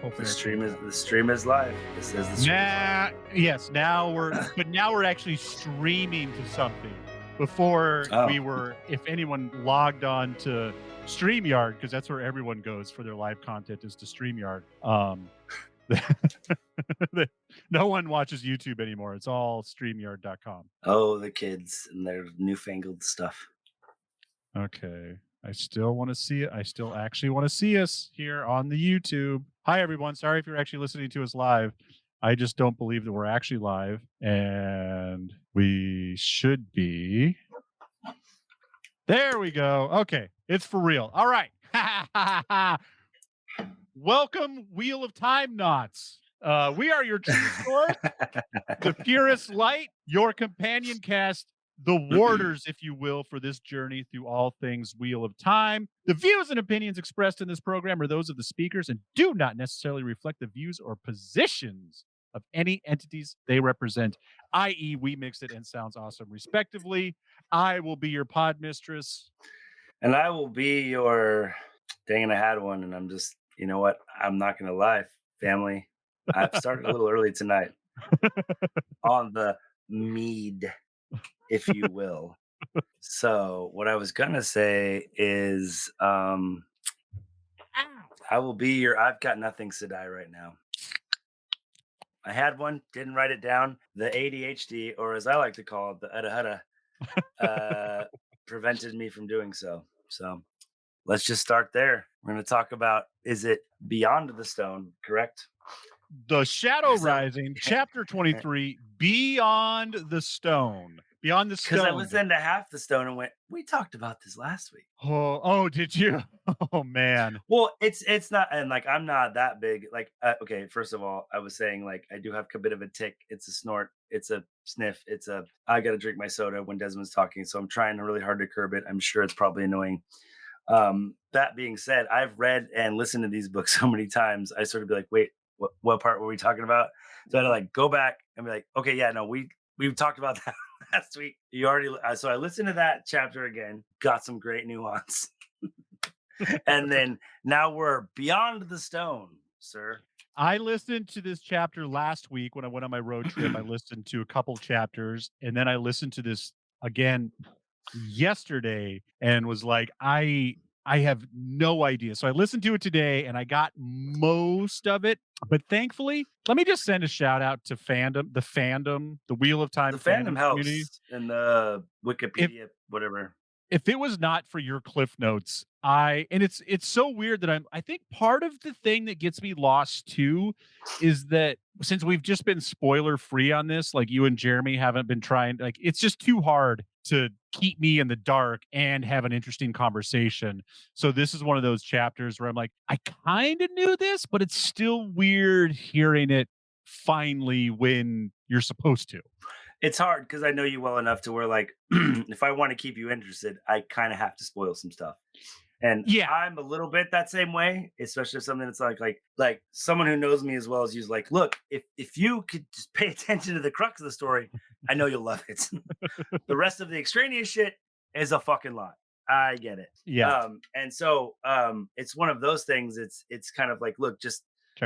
Hopefully The stream is live. This is the stream. Yes, now we're actually streaming to something. Before we were, if anyone logged on to StreamYard, because that's where everyone goes for their live content is to StreamYard. No one watches YouTube anymore. It's all StreamYard.com. Oh, the kids and their newfangled stuff. Okay. I still want to see it. I still actually want to see us here on the YouTube. Hi, everyone. Sorry if you're actually listening to us live. I just don't believe that we're actually live, and we should be. There we go. Okay. It's for real. All right. Welcome, Wheel of Time Knots. We are your true source, the purest light, your companion cast, the warders, if you will, for this journey through all things Wheel of Time. The views and opinions expressed in this program are those of the speakers and do not necessarily reflect the views or positions of any entities they represent, i.e. We Mixed It and Sounds Awesome, respectively. I will be your pod mistress. And I will be your... Dang it, I had one, and I'm just... You know what? I'm not going to lie, family. I've started a little early tonight on the mead, if you will. So what I was going to say is I will be your I've got nothing Sedai right now. I had one, didn't write it down. The ADHD, or as I like to call it, the Udda prevented me from doing so. So let's just start there. We're going to talk about, is it Beyond the Stone, correct? The Shadow Rising, Chapter 23, Beyond the Stone. Beyond the Stone. Because I listened to half the stone and went, we talked about this last week. Oh, did you? Oh, man. Well, it's not, and like, I'm not that big. Like, okay, first of all, I was saying, like, I do have a bit of a tick. It's a snort. It's a sniff. I got to drink my soda when Desmond's talking. So I'm trying really hard to curb it. I'm sure it's probably annoying. That being said, I've read and listened to these books so many times. I sort of be like, wait, what part were we talking about? So I had to like go back and be like, okay, yeah, no, we've talked about that last week. You already, so I listened to that chapter again, got some great nuance. And then now we're Beyond the Stone, sir. I listened to this chapter last week when I went on my road trip. I listened to a couple chapters, and then I listened to this again yesterday and was like, I have no idea. So I listened to it today and I got most of it. But thankfully, let me just send a shout out to the Wheel of Time, the fandom community. house and the Wikipedia, whatever. If it was not for your cliff notes, and it's so weird that I think part of the thing that gets me lost too is that since we've just been spoiler free on this, like you and Jeremy haven't been trying, like it's just too hard to keep me in the dark and have an interesting conversation. So this is one of those chapters where I'm like, I kind of knew this, but it's still weird hearing it finally when you're supposed to. It's hard because I know you well enough to where, like, if I want to keep you interested, I kind of have to spoil some stuff. And yeah, I'm a little bit that same way, especially if something that's like someone who knows me as well as you is like, look, if you could just pay attention to the crux of the story, I know you'll love it. The rest of the extraneous shit is a fucking lot. I get it. Yeah. And so it's one of those things. It's kind of like, look, just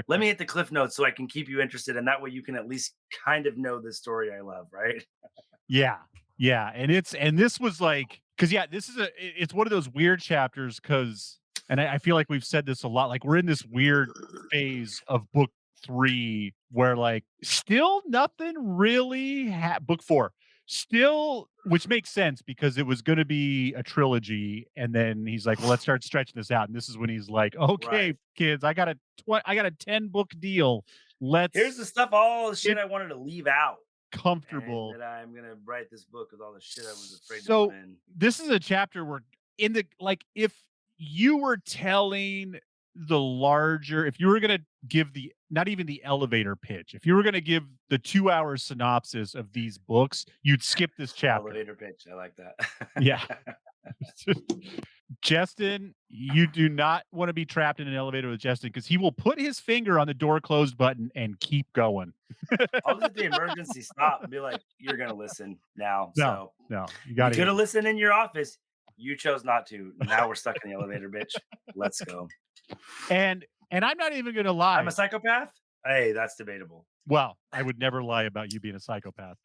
let me hit the cliff notes so I can keep you interested, and that way you can at least kind of know the story I love, right? Yeah. And this was like, because it's one of those weird chapters and I feel like we've said this a lot, like we're in this weird phase of book 3 where like still nothing really book 4 still, which makes sense because it was going to be a trilogy, and then he's like, well, let's start stretching this out, and this is when he's like, okay, right, kids, I got a 10 book deal, here's the stuff, all the shit I wanted to leave out, comfortable, and that I'm gonna write this book with all the shit I was afraid to put in. This is a chapter where if you were telling if you were going to give not even the elevator pitch, if you were going to give the 2-hour synopsis of these books, you'd skip this chapter. Elevator pitch, I like that. Yeah. Justin, you do not want to be trapped in an elevator with Justin because he will put his finger on the door closed button and keep going. I'll just hit the emergency stop and be like, you're going to listen now. No, you could have listened in your office. You chose not to. Now we're stuck in the elevator, bitch. Let's go. And And I'm not even gonna I'm a lie. psychopath? Hey, that's debatable. Well, I would never lie about you being a psychopath.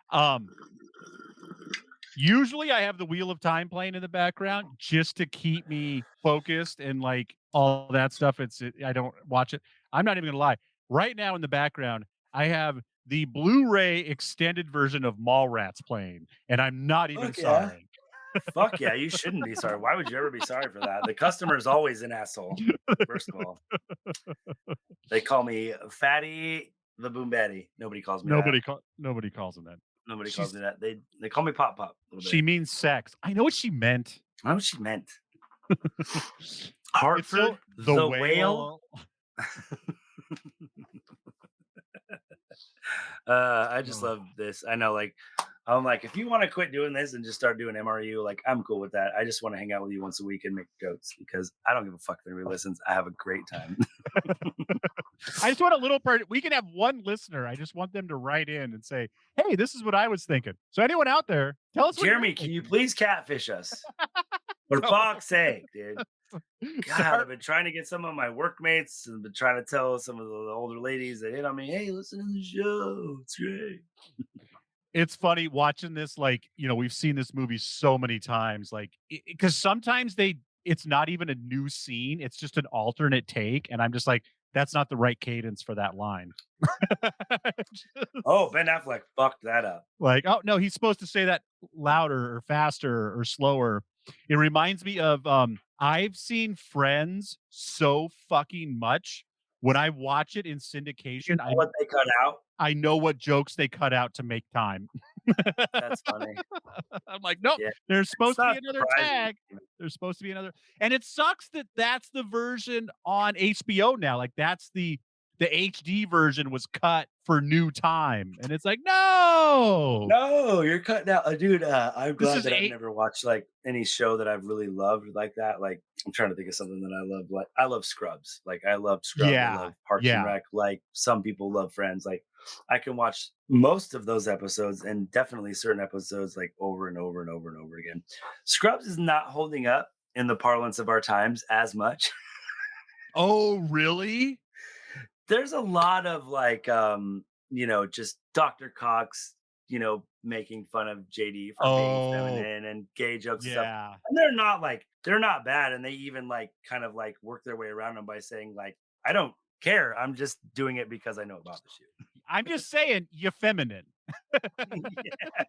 Usually I have the Wheel of Time playing in the background just to keep me focused and like all that stuff. I don't watch it. I'm not even gonna lie. Right now in the background, I have the Blu-ray extended version of Mallrats playing, and I'm not even Fuck yeah. sorry. Fuck yeah, you shouldn't be sorry. Why would you ever be sorry for that? The customer is always an asshole, first of all. They call me Fatty the Boom Batty. Nobody calls me that. Nobody calls him that. Nobody calls She's me that. They call me Pop Pop a little she bit. means sex. I know what she meant. I know what she meant. It's so Hartford, the the whale. whale. I just Oh. love this. I know, like, I'm like, if you want to quit doing this and just start doing MRU, like, I'm cool with that. I just want to hang out with you once a week and make jokes because I don't give a fuck if anybody listens. I have a great time. I just want a little part. We can have one listener. I just want them to write in and say, "Hey, this is what I was thinking." So anyone out there, tell us what you're Jeremy, can you thinking. please catfish us? For No. fuck's sake, dude. God, I've Start. been trying to get some of my workmates and been trying to tell some of the older ladies that hit on me, hey, listen to the show. It's great. It's funny watching this. Like, we've seen this movie so many times. Like, because sometimes it's not even a new scene. It's just an alternate take, and I'm just like, that's not the right cadence for that line. Oh, Just Ben Affleck fucked that up. like, oh no, he's supposed to say that louder or faster or slower. It reminds me of I've seen Friends so fucking much. When I watch it in You syndication, know what they cut out? I know what jokes they cut out to make time. That's funny. I'm like, nope, Yeah. there's It's supposed to be not another surprising. tag. There's supposed to be another, and it sucks that that's the version on HBO now. Like that's the HD version was cut for new time, and it's like, no, No, you're cutting out, dude. I'm this glad is that I've eight. never watched like any show that I've really loved like that. Like, I'm trying to think of something that I love. Like, I love Scrubs. Like, I love Scrubs. I Yeah, love Parks and yeah. Rec. Like, some people love Friends. Like, I can watch most of those episodes and definitely certain episodes like over and over and over and over again. Scrubs is not holding up in the parlance of our times as much. Oh, really? There's a lot of like just Dr. Cox, making fun of JD for being Oh, feminine and gay jokes and stuff. yeah. And they're not bad. And they even like kind of like work their way around them by saying, like, I don't care. I'm just doing it because I know it bothers you. I'm just saying, you feminine. Yeah.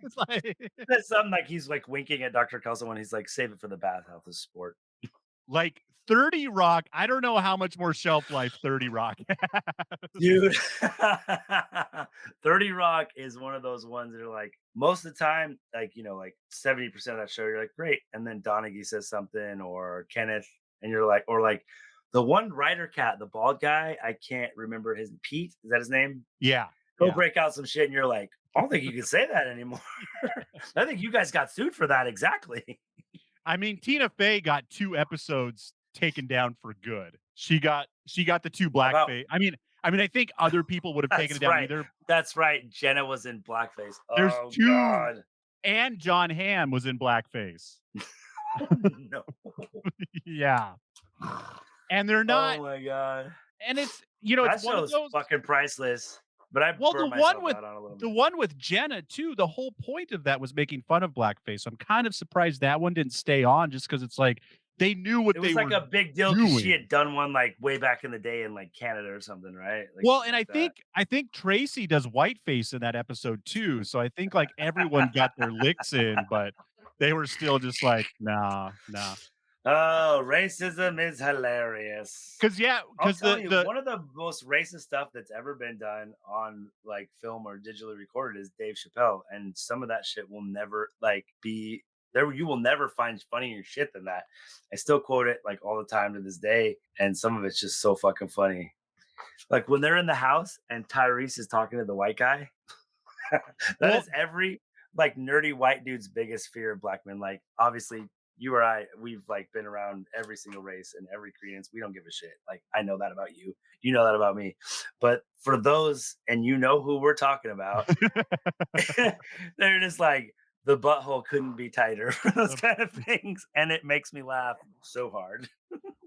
It's like, That's something like he's like winking at Dr. Kelso when he's like, save it for the bathhouse of sport. like 30 Rock. I don't know how much more shelf life 30 Rock has. Dude, 30 Rock is one of those ones that are like most of the time, like, like 70% of that show, you're like, great. And then Donaghy says something, or Kenneth, and you're like, or like the one writer cat, the bald guy, I can't remember his Pete. Is that his name? Yeah, He'll yeah. break out some shit, and you're like, I don't think you can say that anymore. I think you guys got sued for that. Exactly. I mean, Tina Fey got 2 episodes taken down for good. She got the 2 How about blackface. I mean, I think other people would have taken it that's down right. either. That's right. Jenna was in blackface. There's Oh 2, God. and John Hamm was in blackface. No. Yeah. And they're not, Oh my God. and it's That one of show's those. fucking priceless, but I Well, burned myself out on a little the bit. one with Jenna too, the whole point of that was making fun of blackface. I'm kind of surprised that one didn't stay on just because it's like they knew what It they was like were a big deal because she doing. had done one like way back in the day in like Canada or something, right? Like Well, something and I like that. think I think Tracy does whiteface in that episode too. So I think like everyone got their licks in, but they were still just like, nah, nah. Oh, racism is hilarious. Cause yeah, I'll because tell the you, the one of the most racist stuff that's ever been done on like film or digitally recorded is Dave Chappelle, and some of that shit will never like be there. You will never find funnier shit than that. I still quote it like all the time to this day, and some of it's just so fucking funny. Like when they're in the house and Tyrese is talking to the white guy, that well, is every like nerdy white dude's biggest fear of black men. Like obviously you or I, we've like been around every single race and every credence. We don't give a shit. Like I know that about you. You know that about me. But for those, and you know who we're talking about, they're just like the butthole couldn't be tighter for those the kind of things. And it makes me laugh so hard.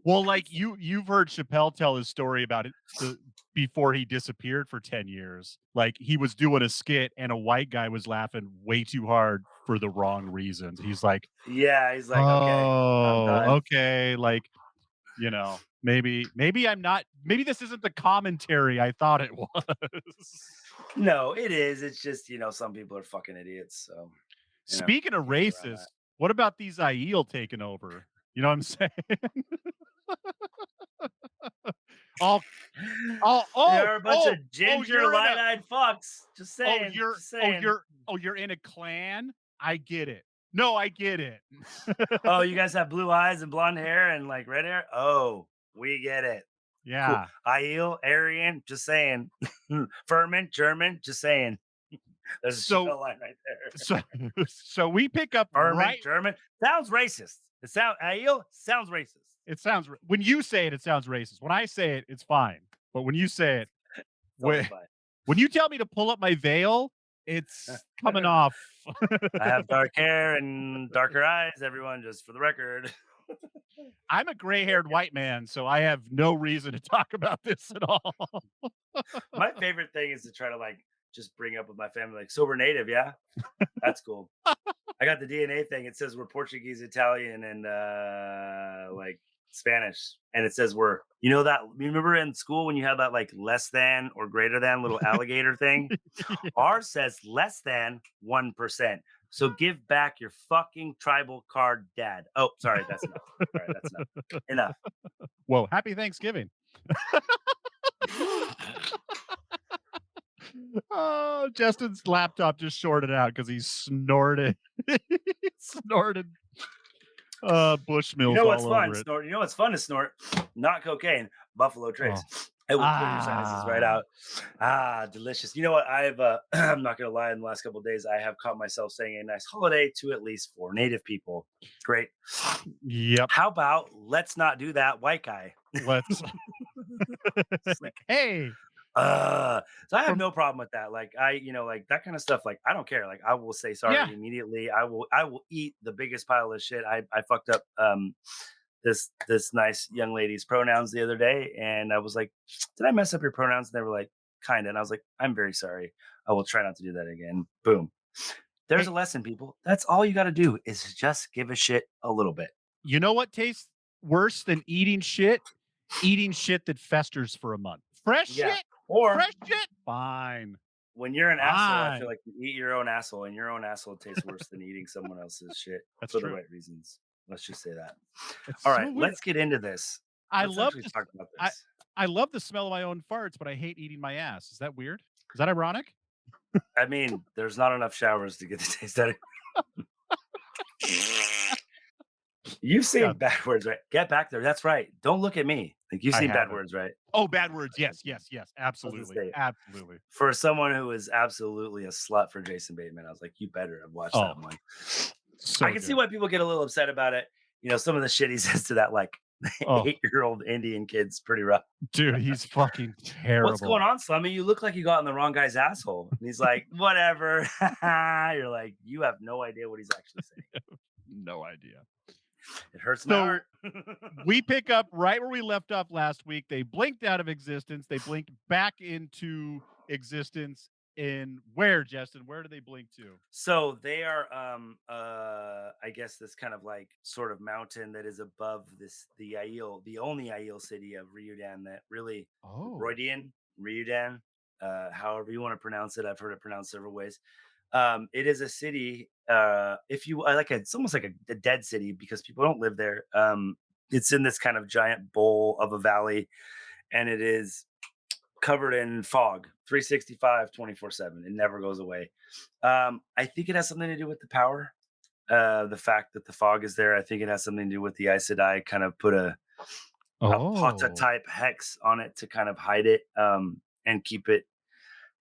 Well, like, you've heard Chappelle tell his story about it the before he disappeared for 10 years. Like, he was doing a skit and a white guy was laughing way too hard for the wrong reasons. He's like, Yeah, he's like, okay, I'm "Oh, done. okay, like, maybe I'm not maybe this isn't the commentary I thought it was." No, it is. It's just, some people are fucking idiots. So, Speaking of can't get around that. racist, what about these Aiel taking over? You know what I'm saying? All all They are a bunch of ginger, you're in a light-eyed fucks. Just oh, saying. you're Just saying. you're in a clan? I get it. No, I get it. Oh, you guys have blue eyes and blonde hair and like red hair? Oh, we get it. Cool. Yeah. Aiel, Aryan, just saying. Furman, German, just saying. There's a So Chappelle line right there. so so we pick up Furman, right German. Sounds racist. Aiel sounds racist. it sounds when you say it, it sounds racist. When I say it, it's fine. But when you say it, It's always when fine. when you tell me to pull up my veil, it's coming off. I have dark hair and darker eyes, everyone, just for the record. I'm a gray-haired white man, so I have no reason to talk about this at all. My favorite thing is to try to just bring up with my family, like, so we're native, yeah? That's cool. I got the DNA thing. It says we're Portuguese, Italian, and like Spanish. And it says that you remember in school when you had that like less than or greater than little alligator thing? Ours says less than 1%. So give back your fucking tribal card, dad. Oh, sorry, that's enough. All right, that's enough. Enough. Whoa, happy Thanksgiving. Oh, Justin's laptop just shorted out because he snorted. He snorted You Bushmills know what's all fun? over it. Snort. You know what's fun to snort? Not cocaine. Buffalo Trace. Oh. It will pull your sinuses right Ah. out. Ah, delicious. You know what? I've I'm not gonna lie. In the last couple of days, I have caught myself saying a nice holiday to at least 4 Native people. Great. Yep. How about let's not do that, white guy? Let's It's like, hey, so I have from no problem with that. Like like that kind of stuff. Like I don't care. Like I will say yeah. sorry immediately. I will eat the biggest pile of shit. I fucked up this nice young lady's pronouns the other day, and I was like, "Did I mess up your pronouns?" And they were like, "Kinda." And I was like, "I'm very sorry. I will try not to do that again." Boom. There's a Hey, lesson, people. That's all you got to do is just give a shit a little bit. you know what tastes worse than eating shit? Eating shit that festers for a month. Fresh Yeah. shit? Or Fresh shit? Fine. when you're an asshole, I feel Fine. like you eat your own asshole, and your own asshole tastes worse than eating someone else's shit That's for the true. right reasons. Let's just say that. It's All so right, weird. let's get into this. I Let's love actually this talk about I this. I love the smell of my own farts, but I hate eating my ass. Is that weird? Is that ironic? I mean, there's not enough showers to get the taste out of You've Yeah, seen bad words, right? Get back there. That's right. Don't look at me. Like you've I seen bad haven't. words, right? Oh, bad words. Yes, yes, yes. I was gonna Absolutely. say, Absolutely. for someone who is absolutely a slut for Jason Bateman, I was like, you better have watched Oh, that one. I so can see good. why people get a little upset about it. Some of the shit he says to that like Oh, 8-year-old Indian kid's pretty rough. dude, he's fucking What's going terrible. on, Slummy? You look like you got in the wrong guy's asshole. And he's like, whatever. You're like, you have no idea what he's actually saying. No idea. It hurts my So heart. we pick up right where we left off last week. They blinked out of existence. They blinked back into existence in where, Justin? Where do they blink to? So they are I guess this kind of like sort of mountain that is above the Aiel, the only Aiel city of Rhuidean that really Oh. Rhuidean, however you want to pronounce it. I've heard it pronounced several ways. It is a city, if you like it's almost like a dead city because people don't live there. It's in this kind of giant bowl of a valley, and it is covered in fog 365 24/7. It never goes away. I think it has something to do with the power, the fact that the fog is there. I think it has something to do with the Aes Sedai kind of put a pata Oh. type hex on it to kind of hide it, and keep it,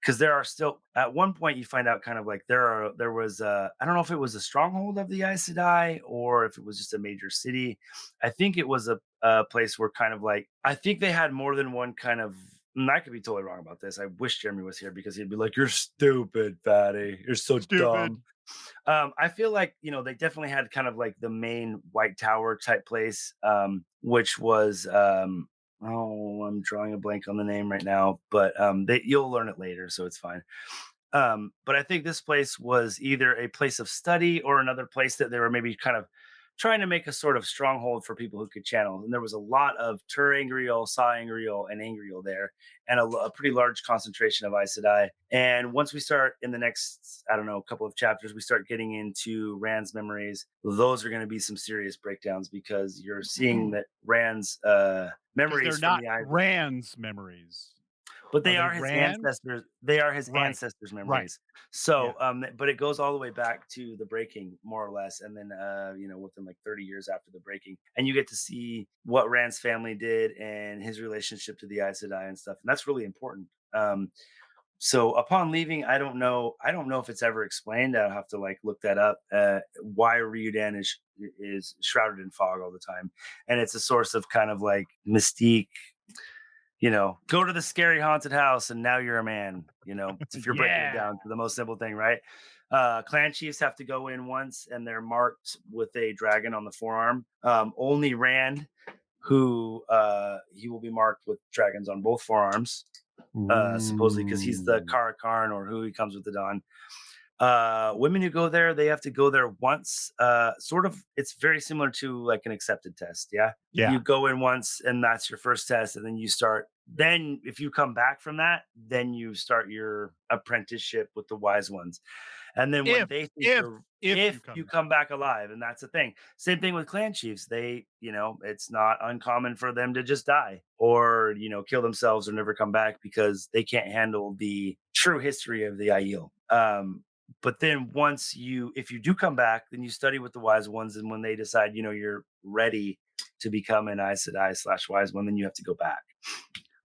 because there are still at one point you find out kind of like there was I don't know if it was a stronghold of the Aes Sedai or if it was just a major city. I think it was a place where kind of like I think they had more than one kind of, and I could be totally wrong about this. I wish Jeremy was here because he'd be like, "You're stupid, fatty. You're so Stupid. dumb." I feel like, they definitely had kind of like the main White Tower type place, which was, oh, I'm drawing a blank on the name right now, but you'll learn it later, so it's fine. But I think this place was either a place of study or another place that they were maybe kind of trying to make a sort of stronghold for people who could channel. And there was a lot of Tur Angriel, Sa Angriel, and Angriel there, and a pretty large concentration of Aes Sedai. And once we start in the next, I don't know, couple of chapters, we start getting into Rand's memories. Those are going to be some serious breakdowns because you're seeing that Rand's Because they're memories from not the eyes, Rand's memories. but Are they they are his Rand? ancestors. They are his Right. ancestors' Right. memories. Yeah. So, but it goes all the way back to the breaking, more or less, and then within like 30 years after the breaking, and you get to see what Rand's family did and his relationship to the Aes Sedai and stuff, and that's really important. So upon leaving, I don't know. I don't know if it's ever explained. I'll have to like look that up. Why Rhuidean is shrouded in fog all the time, and it's a source of kind of like mystique, go to the scary haunted house and now you're a man, if you're breaking it Yeah. down to the most simple thing, right? Clan chiefs have to go in once and they're marked with a dragon on the forearm. Only Rand, who he will be marked with dragons on both forearms, supposedly because he's the Ooh. Karakarn or who he comes with the Dawn. Women who go there, they have to go there once. Sort of, it's very similar to like an accepted test. Yeah, Yeah. you go in once, and that's your first test, and then you start. Then, if you come back from that, then you start your apprenticeship with the wise ones. And then when If they think if you're, if you if come you back. come back alive, and that's the thing. Same thing with clan chiefs. They, it's not uncommon for them to just die or kill themselves or never come back because they can't handle the true history of the Aiel. But then if you do come back, then you study with the wise ones, and when they decide, you're ready to become an Aes Sedai / wise one, then you have to go back.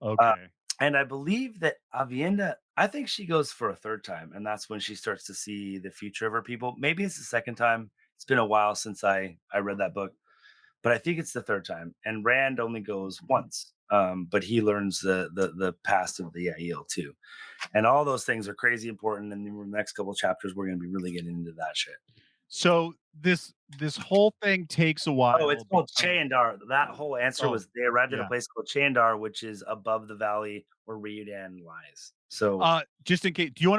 Uh, Okay. and I believe that Avienda, I think she goes for a third time, and that's when she starts to see the future of her people. Maybe it's the second time. It's been a while since I read that book, but I think it's the third time. And Rand only goes once, but he learns the past of the Aiel too, and all those things are crazy important. And in the next couple of chapters, we're going to be really getting into that shit. So this whole thing takes a Oh, it's while called because Chandar. That whole answer oh, was they arrived at a yeah. place called Chandar, which is above the valley where Rhuidean lies. So Just in case, do you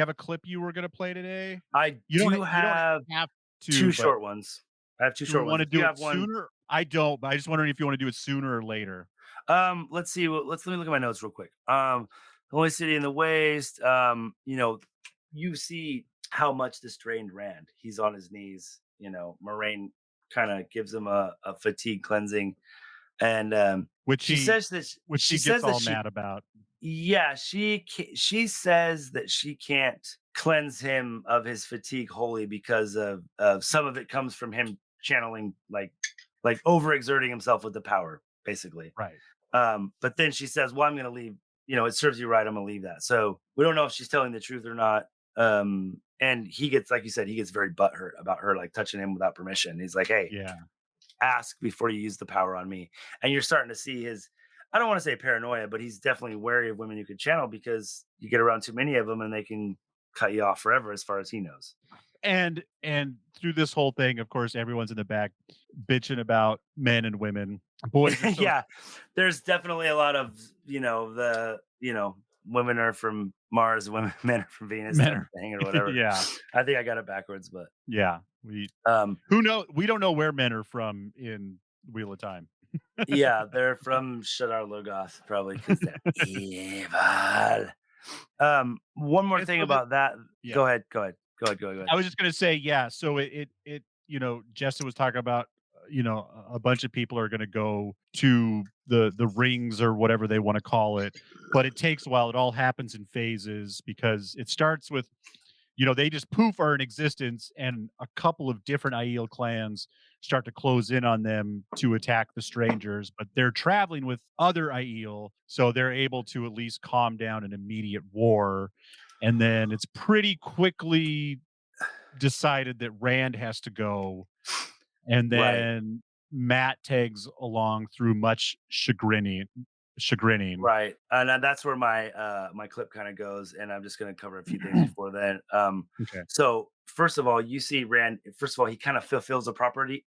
have a clip you were gonna play today? I You don't have have two to, but short ones. I have two do we short ones. wanna If you do it have one, sooner? I don't, but I just wondering if you wanna do it sooner or later. let's see. Let me look at my notes real quick. The Holy City in the Waste. You see how much this drained Rand. He's on his knees. Moraine kind of gives him a fatigue cleansing, and Which she he says that which he gets all mad about. yeah, she says that she can't cleanse him of his fatigue wholly because of some of it comes from him channeling like overexerting himself with the power, basically. Right. But then she says, "Well, I'm going to leave. It serves you right. I'm going to leave that." So we don't know if she's telling the truth or not. And he gets, like you said, he gets very butthurt about her like touching him without permission. He's like, "Hey, Yeah. ask before you use the power on me." And you're starting to see his, I don't want to say paranoia, but he's definitely wary of women who could channel because you get around too many of them and they can cut you off forever as far as he knows. And through this whole thing, of course, everyone's in the back bitching about men and women. Boys are so Yeah, there's definitely a lot of, women are from Mars, women men are from Venus type men. of thing or whatever. Yeah. I think I got it backwards, but Yeah. um We don't know where men are from in Wheel of Time. yeah, they're from Shadar Logoth probably because they're evil. One more And thing so that about that. yeah. Go ahead. Go ahead. Go ahead. Go ahead. Go ahead. I was just gonna say, yeah, so Justin was talking about, a bunch of people are gonna go to the rings or whatever they wanna call it, but it takes a while. It all happens in phases because it starts with, they just poof are in existence and a couple of different Aiel clans start to close in on them to attack the strangers, but they're traveling with other Aiel, so they're able to at least calm down an immediate war. And then it's pretty quickly decided that Rand has to go, and Right. then Matt tags along through much chagrining. Right, and that's where my clip kind of goes, and I'm just going to cover a few things before then. Okay. So first of all, you see Rand. First of all, he kind of fulfills a prophecy.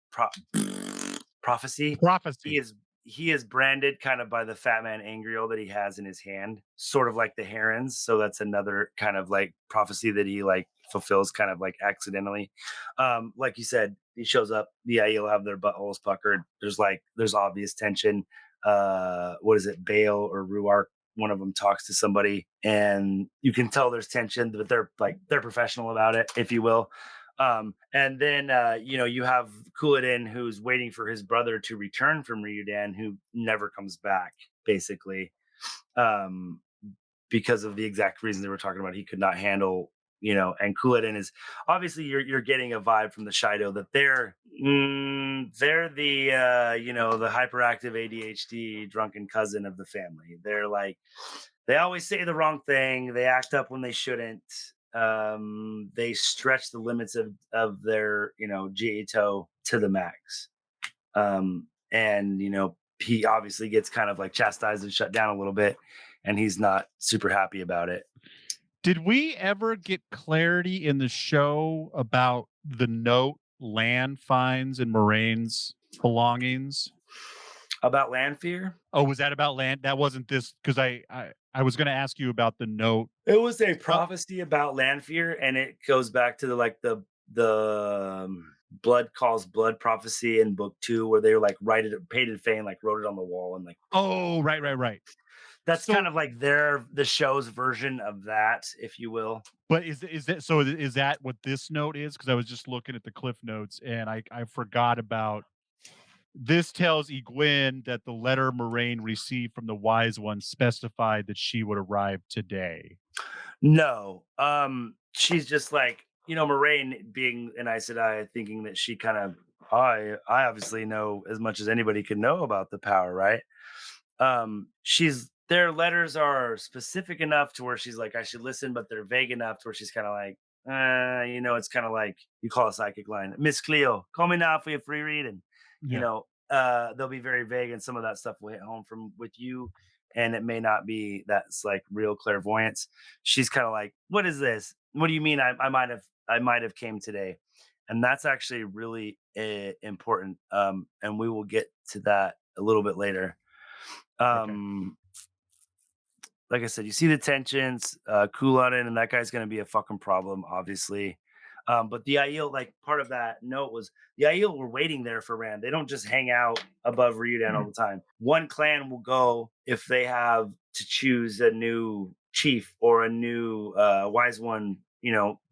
He Prophecy. is he is branded kind of by the fat man angriel that he has in his hand, sort of like the herons. So that's another kind of like prophecy that he like fulfills kind of like accidentally. Like you said, he shows up, the Aiel have their buttholes puckered. There's obvious tension. What is it, Bale or Ruark? One of them talks to somebody, and you can tell there's tension, but they're professional about it, if you will. And then you have Couladin who's waiting for his brother to return from Rhuidean, who never comes back, basically, um, because of the exact reason they were talking about. He could not handle, and Couladin is obviously you're getting a vibe from the Shido that they're the the hyperactive ADHD drunken cousin of the family. They're like they always say the wrong thing. They act up when they shouldn't. They stretch the limits of their Jito to the max. And he obviously gets kind of like chastised and shut down a little bit, and he's not super happy about it. Did we ever get clarity in the show about the note Land finds in Moraine's belongings? About land fear, Oh, was that about Land? That wasn't this because I was going to ask you about the note. it was a Uh, prophecy about land fear, and it goes back to the blood calls blood prophecy in book 2, where they were like painted Fane, like wrote it on the wall, and like oh, right, right, right. that's kind So, of like the show's version of that, if you will. but is that so? Is that what this note is? Because I was just looking at the cliff notes and I forgot about this. Tells Egwene that the letter Moraine received from the Wise One specified that she would arrive today. No, she's just like, Moraine being an Aes Sedai, thinking that she kind of, I obviously know as much as anybody could know about the power, right? She's their letters are specific enough to where she's like, I should listen, but they're vague enough to where she's kind of like, it's kind of like you call a psychic line, Miss Cleo, call me now for your free reading. Yeah. They'll be very vague, and some of that stuff will hit home from with you, and it may not be that's like real clairvoyance. She's kind of like, what is this? What do you mean? I might have came today, and that's actually really important. And we will get to that a little bit later. Okay. um like I said, you see the tensions, cool on it, and that guy's gonna be a fucking problem, obviously. But the Aiel, like part of that note was the Aiel were waiting there for Rand. They don't just hang out above Rhuidean all the time. One clan will go if they have to choose a new chief or a new wise one.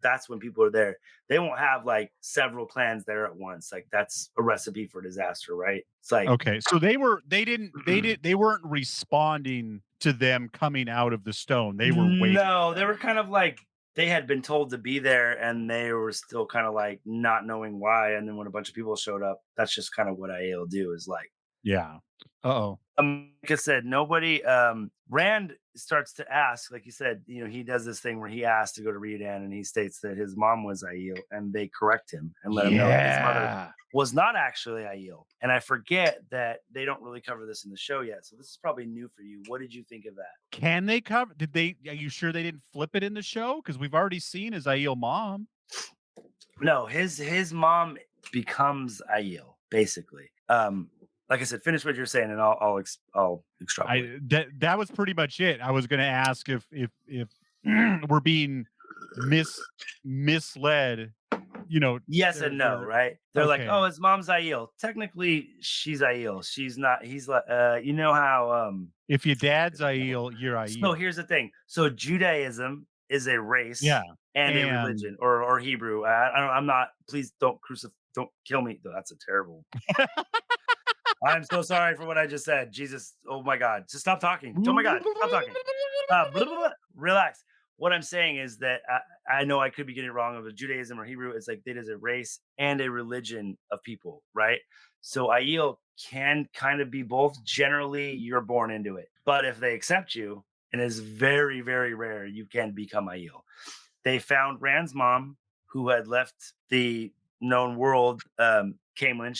That's when people are there. They won't have like several clans there at once. Like that's a recipe for disaster, right? It's like Okay. So they weren't responding to them coming out of the stone. They were waiting No, for they them. were kind of like they had been told to be there, and they were still kind of like not knowing why. And then when a bunch of people showed up, that's just kind of what IAL do is like. Yeah. Uh-oh. Like I said, nobody. Rand starts to ask, like you said, he does this thing where he asks to go to Rhuidean, and he states that his mom was Aiel, and they correct him and let him know that his mother Yeah. was not actually Aiel. And I forget that they don't really cover this in the show yet, so this is probably new for you. What did you think of that? Can they cover did they are you sure they didn't flip it in the show? Because we've already seen his Aiel mom. No, his mom becomes Aiel, basically. Like I said, finish what you're saying, and I'll extrapolate. That was pretty much it. I was gonna ask if we're being misled, you know, Yes and no, they're right? They're like, okay. oh, his mom's Aiel. Technically, she's Aiel. She's not. He's like, you know how. If your dad's Aiel, you're So Aiel. here's the thing. So Judaism is a race Yeah. and a And religion, or Hebrew. I'm not. Please don't kill me. That's a terrible. I'm so sorry for what I just said. Jesus, oh my God, just stop talking. Oh my God, stop talking. Blah, blah, blah. Relax. What I'm saying is that I know I could be getting it wrong of Judaism or Hebrew. It's like it is a race and a religion of people, right? So Aiel can kind of be both. Generally, you're born into it, but if they accept you, and it's very, very rare, you can become Aiel. They found Rand's mom, who had left the known world. Camelin,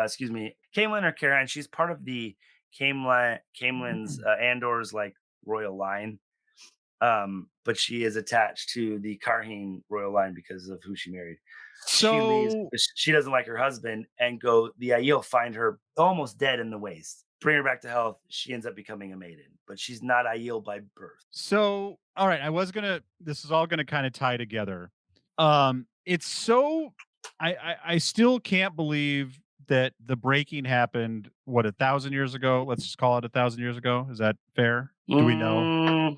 excuse me, Camelin or Karen. She's part of the Camelin's Andor's like royal line. But she is attached to the Carheen royal line because of who she married. She leaves So because she doesn't like her husband and go the Aiel find her almost dead in the waste. Bring her back to health. She ends up becoming a maiden, but she's not Aiel by birth. so all right, this is all gonna kind of tie together. It's so I still can't believe that the breaking happened, what, 1,000 years ago? Let's just call it 1,000 years ago. Is that fair? Do we know? Mm,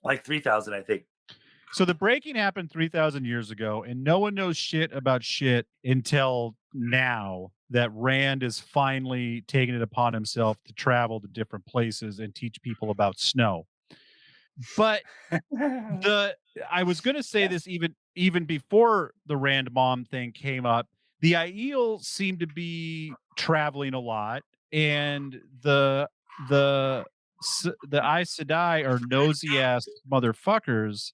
like 3,000, I think. So the breaking happened 3,000 years ago, and no one knows shit about shit until now that Rand is finally taking it upon himself to travel to different places and teach people about snow. But the I was gonna say Yes. this even before the Rand mom thing came up. The Aiel seem to be traveling a lot, and the Aes Sedai are nosy ass motherfuckers,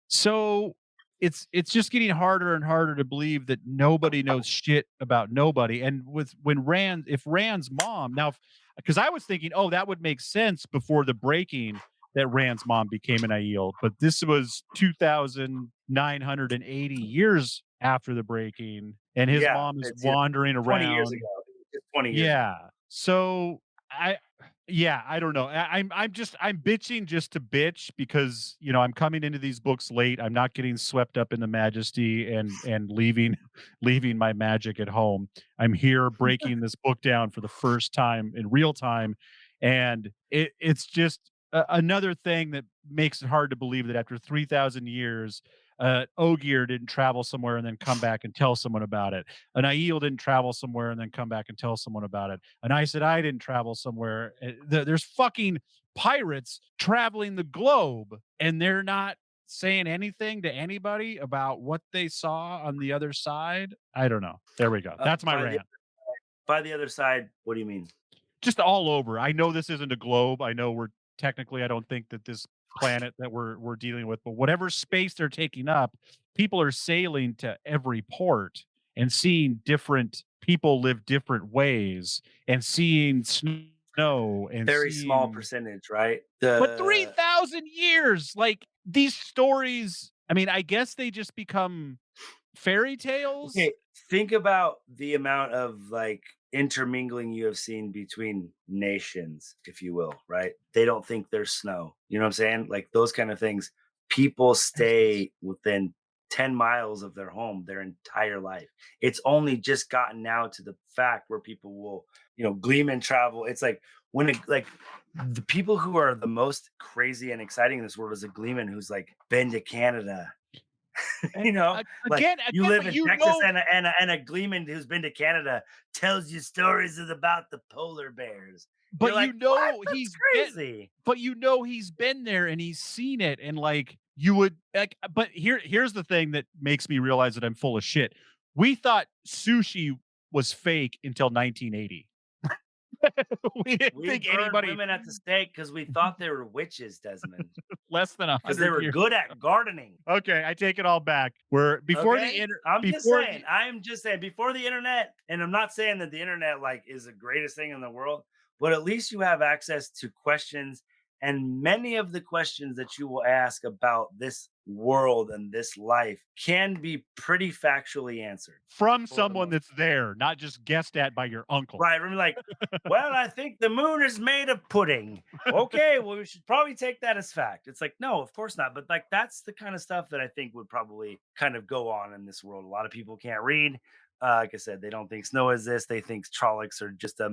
so it's just getting harder and harder to believe that nobody knows shit about nobody. And with when Rand, if Rand's mom now, because I was thinking, oh, that would make sense before the breaking that Rand's mom became an Aiel, but this was 2,980 years after the breaking, and his Yeah, mom is it's wandering 20 years around. ago. Just 20 years ago. Yeah. So I yeah, I don't know. I'm bitching just to bitch because, I'm coming into these books late. I'm not getting swept up in the majesty and leaving leaving my magic at home. I'm here breaking this book down for the first time in real time, and it's just another thing that makes it hard to believe that after 3,000 years, Ogier didn't travel somewhere and then come back and tell someone about it. An Aiel didn't travel somewhere and then come back and tell someone about it. And I said I didn't travel somewhere. There's fucking pirates traveling the globe, and they're not saying anything to anybody about what they saw on the other side. I don't know. There we go. That's my By the rant. other side, what do you mean? Just all over. I know this isn't a globe. I know we're technically, I don't think that this planet that we're dealing with, but whatever space they're taking up, people are sailing to every port and seeing different people live different ways and seeing snow and Very small seeing, percentage, right? but The 3,000 years, like these stories, I mean, I guess they just become fairy tales. Okay, think about the amount of like intermingling you have seen between nations, if you will, right? They don't think there's snow. You know what I'm saying? Like those kind of things. People It's stay within 10 miles of their home their entire life. It's only just gotten now to the fact where people will, gleam and travel. It's like when it like the people who are the most crazy and exciting in this world is a gleeman who's like been to Canada. Like you again, live but in Texas and a gleeman who's been to Canada tells you stories about the polar bears. You're but like, what? That's crazy. he's been there and he's seen it, and like you would like, but here's the thing that makes me realize that I'm full of shit. We thought sushi was fake until 1980. We didn't We think burned anybody women at the stake because we thought they were witches, Desmond, less than a because they hundred were years. good at gardening. Okay, I take it all back. We're Okay, I'm just before saying. the I am just saying before the internet, and I'm not saying that the internet like is the greatest thing in the world, but at least you have access to questions, and many of the questions that you will ask about this world and this life can be pretty factually answered from for the someone most that's there, not just guessed at by your uncle. right. I'm like, well, I think the moon is made of pudding. Okay, well, we should probably take that as fact. It's like, no, of course not. But like, that's the kind of stuff that I think would probably kind of go on in this world. A lot of people can't read. Like I said, they don't think snow exists. They think Trollocs are just a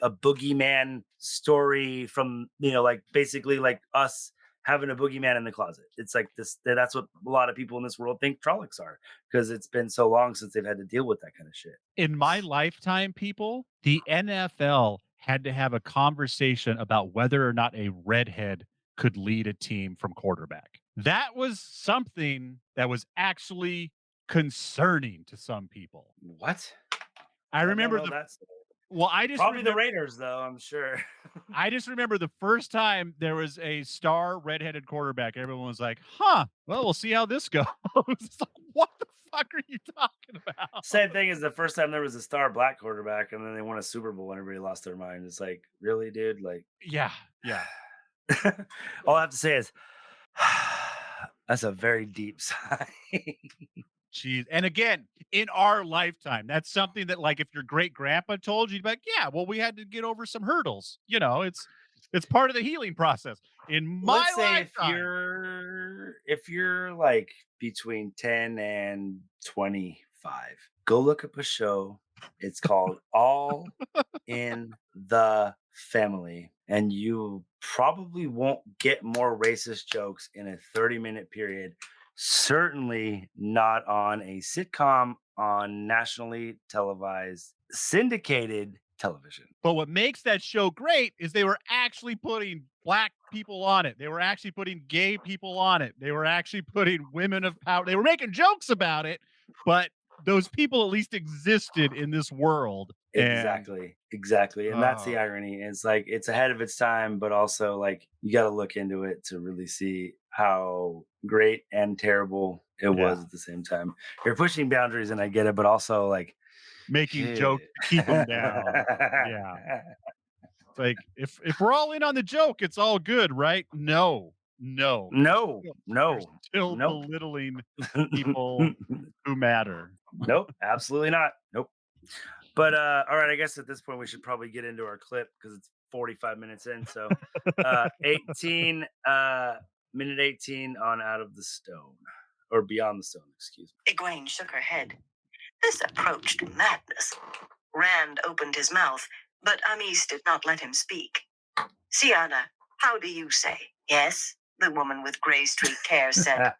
boogeyman story from like basically like us having a boogeyman in the closet. It's like this. That's what a lot of people in this world think Trollocs are because it's been so long since they've had to deal with that kind of shit. In my lifetime, people, the NFL had to have a conversation about whether or not a redhead could lead a team from quarterback. That was something that was actually concerning to some people. What? I I don't remember know the that. well, Probably the Raiders, though, I'm sure. I just remember the first time there was a star redheaded quarterback. Everyone was like, "Huh, well, we'll see how this goes." It's like, what the fuck are you talking about? Same thing as the first time there was a star black quarterback, and then they won a Super Bowl and everybody lost their mind. It's like, really, dude? Like, Yeah, yeah. All I have to say is, that's a very deep sigh. Jeez. And again, in our lifetime, that's something that like if your great grandpa told you, you'd be like, yeah, well, we had to get over some hurdles. It's part of the healing process. In my Let's say lifetime. if you're like between 10 and 25, go look up a show. It's called All in the Family, and you probably won't get more racist jokes in a 30-minute period. Certainly not on a sitcom on nationally televised syndicated television. But what makes that show great is they were actually putting black people on it. They were actually putting gay people on it. They were actually putting women of power. They were making jokes about it, but those people at least existed in this world. And Exactly, exactly, and that's the oh, irony. It's like it's ahead of its time, but also like you got to look into it to really see how great and terrible it yeah, was at the same time. You're pushing boundaries, and I get it, but also like, making shit. jokes to keep them down. Yeah. It's like if we're all in on the joke, it's all good, right? No, no. No, You're no, still nope, belittling people who matter. nope, absolutely not. Nope. But all right, I guess at this point we should probably get into our clip because it's 45 minutes in. So 18 minute 18 on Out of the Stone or Beyond the Stone, excuse me. Egwene shook her head. This approached madness. Rand opened his mouth, but Amis did not let him speak. Siana, how do you say? Yes, the woman with gray streaked hair said.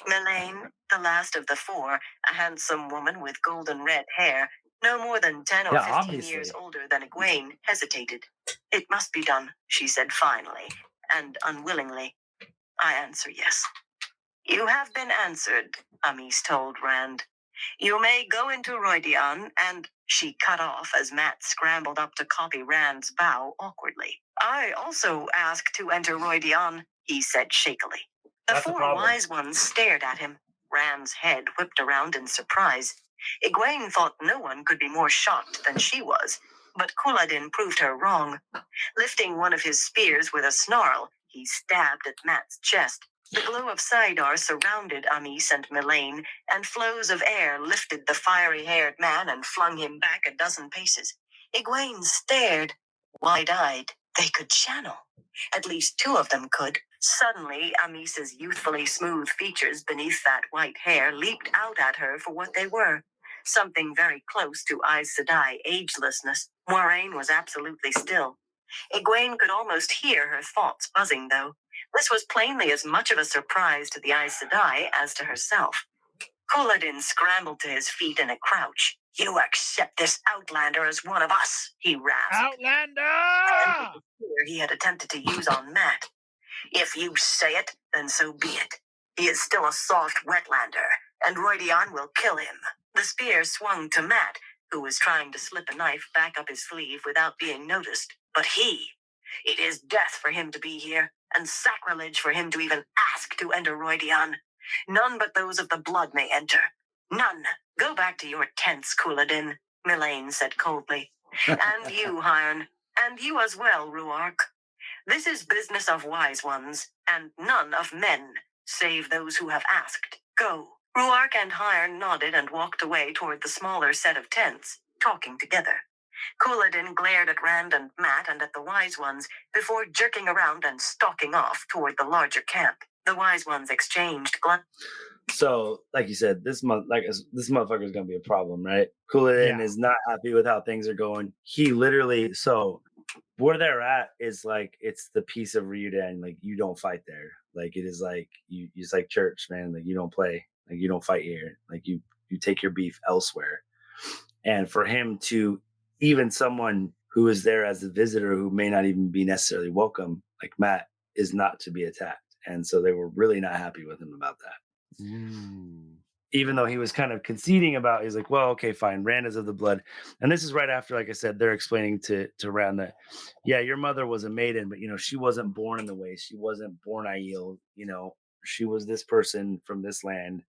Melaine, the last of the four, a handsome woman with golden red hair, no more than 10 or Yeah, 15 years obviously. older than Egwene, hesitated. It must be done, she said finally, and unwillingly. I answer yes. You have been answered, Amis told Rand. You may go into Rhuidean, and she cut off as Matt scrambled up to copy Rand's bow awkwardly. I also ask to enter Rhuidean, he said shakily. The That's the four problem. wise ones stared at him. Rand's head whipped around in surprise. Egwene thought no one could be more shocked than she was, but Couladin proved her wrong. Lifting one of his spears with a snarl, he stabbed at Matt's chest. The glow of Saidar surrounded Amis and Melaine, and flows of air lifted the fiery-haired man and flung him back a dozen paces. Egwene stared, wide-eyed. They could channel. At least two of them could. Suddenly, Amis's youthfully smooth features beneath that white hair leaped out at her for what they were. Something very close to Aes Sedai agelessness. Moiraine was absolutely still. Egwene could almost hear her thoughts buzzing, though. This was plainly as much of a surprise to the Aes Sedai as to herself. Couladin scrambled to his feet in a crouch. You accept this outlander as one of us, he rasped. And with Outlander! the spear he had attempted to use on Matt. If you say it, then so be it. He is still a soft wetlander, and Rhuidean will kill him. The spear swung to Matt, who was trying to slip a knife back up his sleeve without being noticed. But it is death for him to be here, and sacrilege for him to even ask to enter Rhuidean. None but those of the blood may enter. None. Go back to your tents, Couladin, Melaine said coldly. And you, Hirn. And you as well, Ruark. This is business of wise ones, and none of men, save those who have asked. Go. Ruark and Hirn nodded and walked away toward the smaller set of tents, talking together. Couladin glared at Rand and Matt and at the wise ones before jerking around and stalking off toward the larger camp. The wise ones exchanged So, like you said, this motherfucker is gonna be a problem, right? Couladin Yeah. is not happy with how things are going. He literally so where they're at is like it's the piece of Rhuidean, like you don't fight there. Like it is like you it's like church, man. Like you don't play, like you don't fight here. Like you take your beef elsewhere. And for him to even someone who is there as a visitor who may not even be necessarily welcome, like Matt, is not to be attacked. And so they were really not happy with him about that. Ooh. Even though he was kind of conceding about, he's like, well, okay, fine, Rand is of the blood. And this is right after, like I said, they're explaining to Rand that, yeah, your mother was a maiden, but she wasn't born in the way. She wasn't born Aiel, she was this person from this land.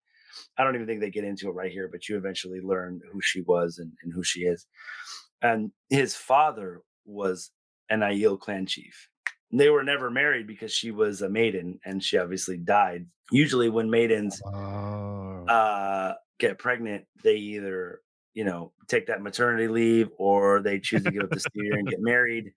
I don't even think they get into it right here, but you eventually learn who she was and who she is. And his father was an Aiel clan chief. they were never married because she was a maiden and she obviously died. Usually when maidens Oh. get pregnant, they either, take that maternity leave or they choose to give up the steer and get married.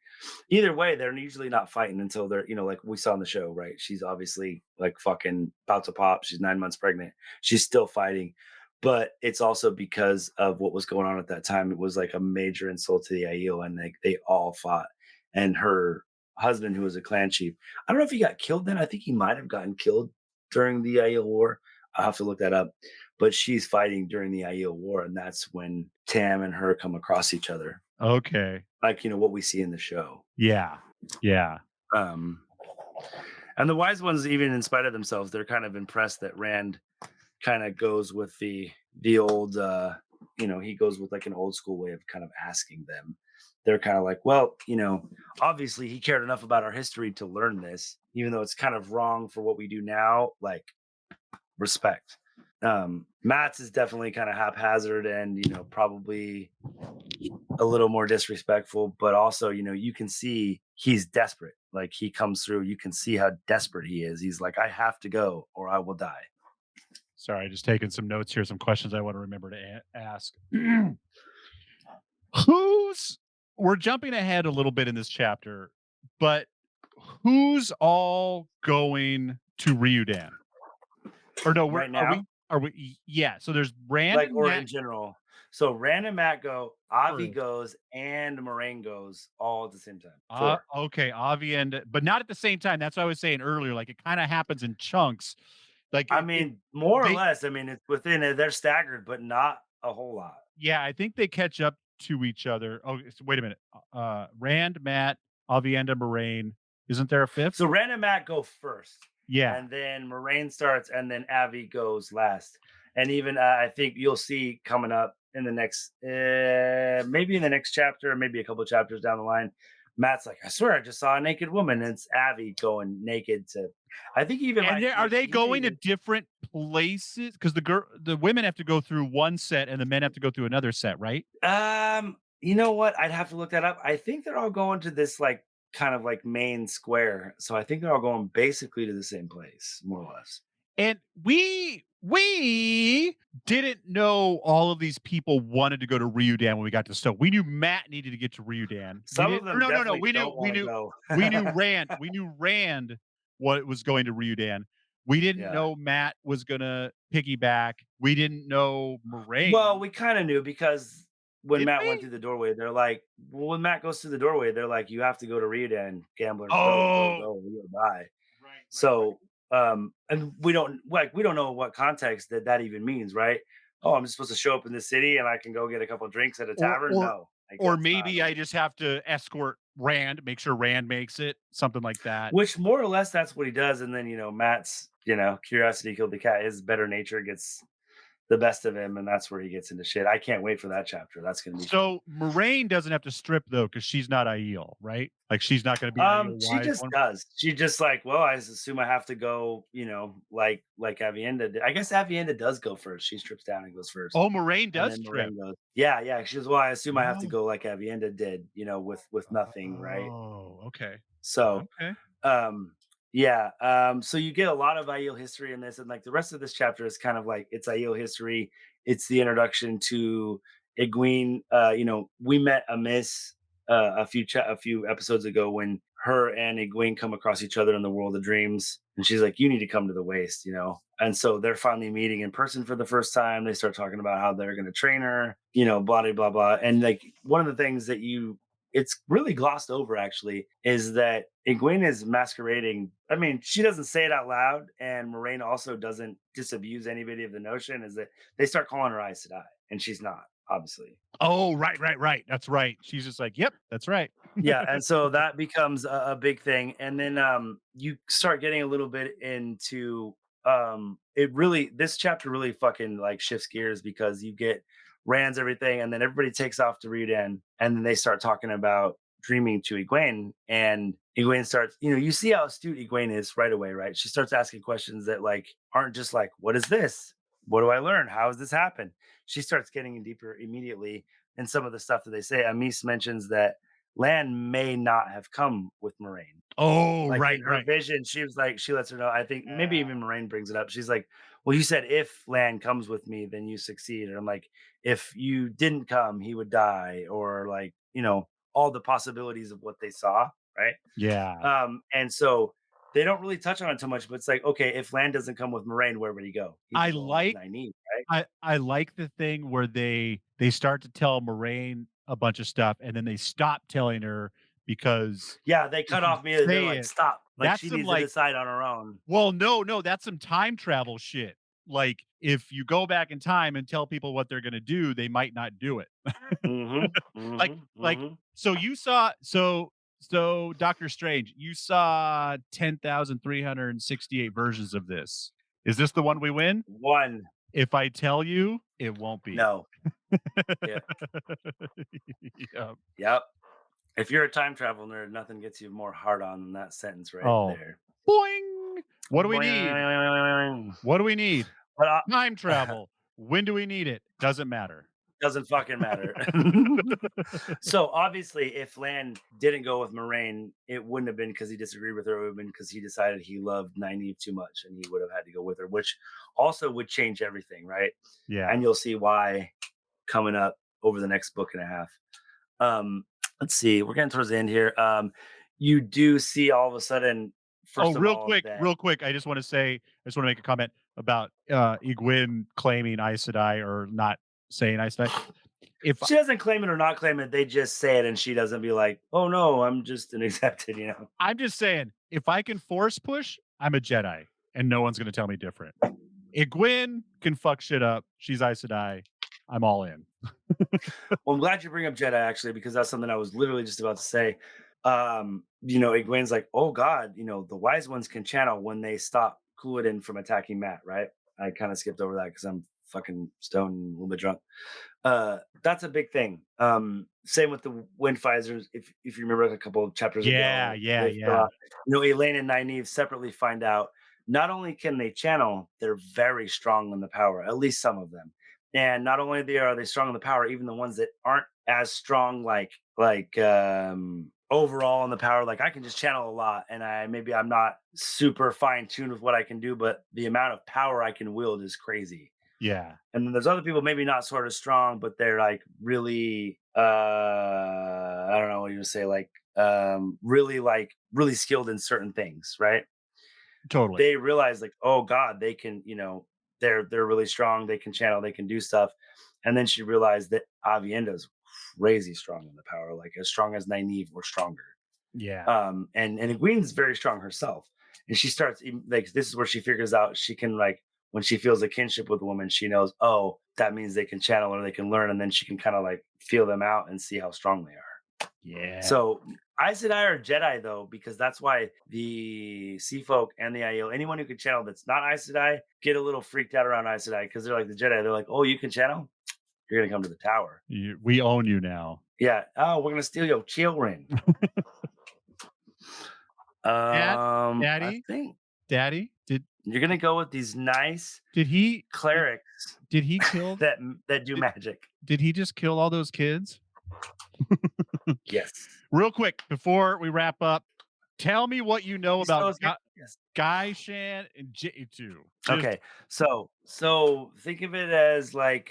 Either way, they're usually not fighting until they're, like we saw in the show, right? She's obviously like fucking about to pop. She's 9 months pregnant. She's still fighting. But it's also because of what was going on at that time. It was like a major insult to the Aiel, and they all fought. And her husband, who was a clan chief, I don't know if he got killed then. I think he might have gotten killed during the Aiel War. I'll have to look that up. But she's fighting during the Aiel War, and that's when Tam and her come across each other, Okay. like what we see in the show. Yeah. Yeah. Um, and the wise ones, even in spite of themselves, they're kind of impressed that Rand kind of goes with the old, he goes with like an old school way of kind of asking them. They're kind of like, well, obviously he cared enough about our history to learn this, even though it's kind of wrong for what we do now. Like, respect. Matt's is definitely kind of haphazard and probably a little more disrespectful, but also you can see he's desperate. Like, he comes through, you can see how desperate he is. He's like, I have to go or I will die. Sorry, just taking some notes here, some questions I want to remember to ask. Who's We're jumping ahead a little bit in this chapter, but who's all going to Rhuidean? Or no, Right now, yeah, so there's Rand like, and or Matt in general. So Rand and Matt go, Avi first. goes, and Moraine goes all at the same time. Four. Okay, Avi but not at the same time. That's what I was saying earlier. Like, it kind of happens in chunks. Like, I it mean, more or they less. I mean, it's within it. They're staggered, but not a whole lot. yeah, I think they catch up to each other. Oh, wait a minute. Rand, Matt, Avienda, Moraine. Isn't there a fifth? So Rand and Matt go first, Yeah. and then Moraine starts, and then Avi goes last. And even I think you'll see coming up in the next, maybe in the next chapter, maybe a couple of chapters down the line. Matt's like, I swear I just saw a naked woman. And it's Avi going naked to. I think even And like are they he may going to even. different places? Because the women have to go through one set and the men have to go through another set, right? You know what? I'd have to look that up. I think they're all going to this like kind of like main square. So I think they're all going basically to the same place, more or less. And we didn't know all of these people wanted to go to Rhuidean when we got to Stoke. We knew Matt needed to get to Rhuidean. Some of them No. definitely We knew don't want to go. we knew Rand. We knew Rand what was going to Rhuidean. We didn't Yeah. know Matt was gonna piggyback. We didn't know Well, Moraine. we kind of knew because when Did Matt went we? through the doorway, they're like, well, when Matt goes through the doorway, they're like, you have to go to Rita and gamblers, go, go, Oh, go, you'll die. right. So, and we don't know what context that even means, right? Oh, I'm just supposed to show up in the city and I can go get a couple drinks at a Or tavern? or No, I or guess not. maybe I just have to escort Rand, make sure Rand makes it, something like that. Which more or less that's what he does. And then, Matt's, curiosity killed the cat. His better nature gets the best of him, and that's where he gets into shit. I can't wait for that chapter. That's gonna be fun. So Moraine doesn't have to strip though, because she's not Aiel, right? Like, she's not gonna be Aiel She wise just one. does. She just like, well, I assume I have to go, like Avienda did. I guess Avienda does go first. She strips down and goes first. Oh, Moraine And does then strip. Moraine goes, yeah, yeah. She goes, well, I assume I have to Oh. go like Avienda did, with nothing, right? Oh, okay. So Okay. um yeah, so you get a lot of Aiel history in this, and like the rest of this chapter is kind of like it's Aiel history. It's the introduction to Egwene. We met Amiss a few episodes ago when her and Egwene come across each other in the world of dreams, and she's like, you need to come to the waste, and so they're finally meeting in person for the first time. They start talking about how they're going to train her, blah blah blah blah. And like one of the things that it's really glossed over actually is that Egwene is masquerading. I mean, she doesn't say it out loud, and Moraine also doesn't disabuse anybody of the notion is that they start calling her Aes Sedai, and she's not, obviously. Oh, right. That's right. She's just like, yep, that's right. Yeah, and so that becomes a big thing, and then you start getting a little bit into this chapter really fucking like shifts gears because you get Rand's everything, and then everybody takes off to Rhuidean, and then they start talking about dreaming to Egwene, and Egwene starts, you see how astute Egwene is right away, right? She starts asking questions that like aren't just like, what is this? What do I learn? How does this happen? She starts getting in deeper immediately in some of the stuff that they say. Amis mentions that Lan may not have come with Moraine. Oh, Like in right, her right. vision, she was like, she lets her know. I think maybe even Moraine brings it up. She's like, "Well, you said if Lan comes with me, then you succeed." And I'm like, if you didn't come, he would die, or like, all the possibilities of what they saw, right? Yeah. And so they don't really touch on it too much, but it's like, okay, if Lan doesn't come with Moraine, where would he go? He'd I go home with like Nynaeve, right? I like the thing where they start to tell Moraine a bunch of stuff, and then they stop telling her because Yeah, they if cut you off me. They're say like, it, stop. Like that's she some, needs to like, decide on her own. well, no, no, that's some time travel shit. Like, if you go back in time and tell people what they're gonna do, they might not do it. Mm-hmm. Like Mm-hmm. like, Mm-hmm. so you saw so Doctor Strange, you saw 10,368 versions of this. Is this the one we win? One. If I tell you, it won't be. No. Yeah. Yep. Yep. If you're a time travel nerd, nothing gets you more hard on than that sentence right Oh, there. boing. What do we need? Boing. What do we need? But Time travel. When do we need it? Doesn't matter. doesn't fucking matter. So obviously, if Lan didn't go with Moraine, it wouldn't have been because he disagreed with her. It would have been because he decided he loved Nynaeve too much, and he would have had to go with her, which also would change everything, right? Yeah. And you'll see why coming up over the next book and a half. Um, let's see, we're getting towards the end here. You do see all of a sudden, Oh, first of all, that real quick. I just want to make a comment about Egwene claiming Aes Sedai or not saying Aes Sedai. If she doesn't claim it or not claim it, they just say it, and she doesn't be like, "Oh no, I'm just an accepted." I'm just saying, if I can force push, I'm a Jedi, and no one's gonna tell me different. Egwene can fuck shit up. She's Aes Sedai. I'm all in. Well, I'm glad you bring up Jedi actually, because that's something I was literally just about to say. Egwene's like, "Oh God, the wise ones can channel when they stop Cooladin from attacking Matt." Right? I kind of skipped over that because I'm fucking stoned and a little bit drunk. That's a big thing. Same with the wind visors. If you remember a couple of chapters Yeah, ago, yeah, they fill yeah. out, Elaine and Nynaeve separately find out not only can they channel, they're very strong in the power, at least some of them. And not only are they strong in the power, even the ones that aren't as strong, like overall in the power, like I can just channel a lot, and I'm not super fine tuned with what I can do, but the amount of power I can wield is crazy. Yeah. And then there's other people maybe not sort of strong, but they're like really I don't know what you would say, really skilled in certain things, right? Totally. They realize like, oh God, they can, they're really strong, they can channel, they can do stuff. And then she realized that Avienda's crazy strong in the power, like as strong as Nynaeve or stronger. Yeah. And Egwene's very strong herself, and she starts like, this is where she figures out she can, like, when she feels a kinship with a woman, she knows, oh, that means they can channel or they can learn, and then she can kind of like feel them out and see how strong they are. Yeah. So Aes Sedai are Jedi though, because that's why the Sea Folk and the Aiel, anyone who can channel that's not Aes Sedai, get a little freaked out around Aes Sedai because they're like the Jedi. They're like, oh, you can channel? You're gonna come to the tower. We own you now. Yeah. Oh, we're gonna steal your children. Dad, I Daddy, think Daddy, you're gonna go with these nice did he clerics did he kill that do did, magic. did he just kill all those kids? Yes. Real quick before we wrap up, tell me what you know He still about has good- yes. Guy Shan and J2. Okay. So think of it as like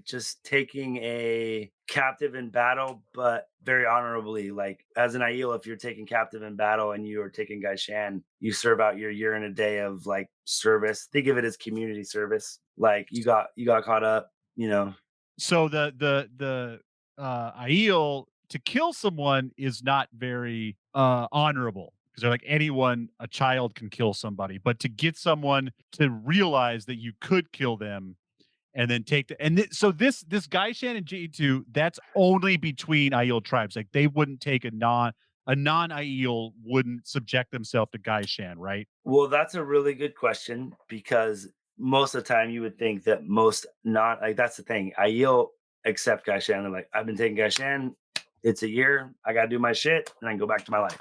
just taking a captive in battle, but very honorably. Like as an Aiel, if you're taken captive in battle and you are taking Guy Shan, you serve out your year and a day of like service. Think of it as community service. Like you got caught up. So the Aiel to kill someone is not very honorable because they're like anyone, a child can kill somebody, but to get someone to realize that you could kill them and then take the so this guy Shannon G2, that's only between Aiel tribes. Like they wouldn't take a non Aiel wouldn't subject themselves to Guy Shan, right? Well, that's a really good question, because most of the time you would think that most not, like, that's the thing. Aiel accept Gaishan. They're like, I've been taking Gaishan. It's a year. I got to do my shit and I can go back to my life.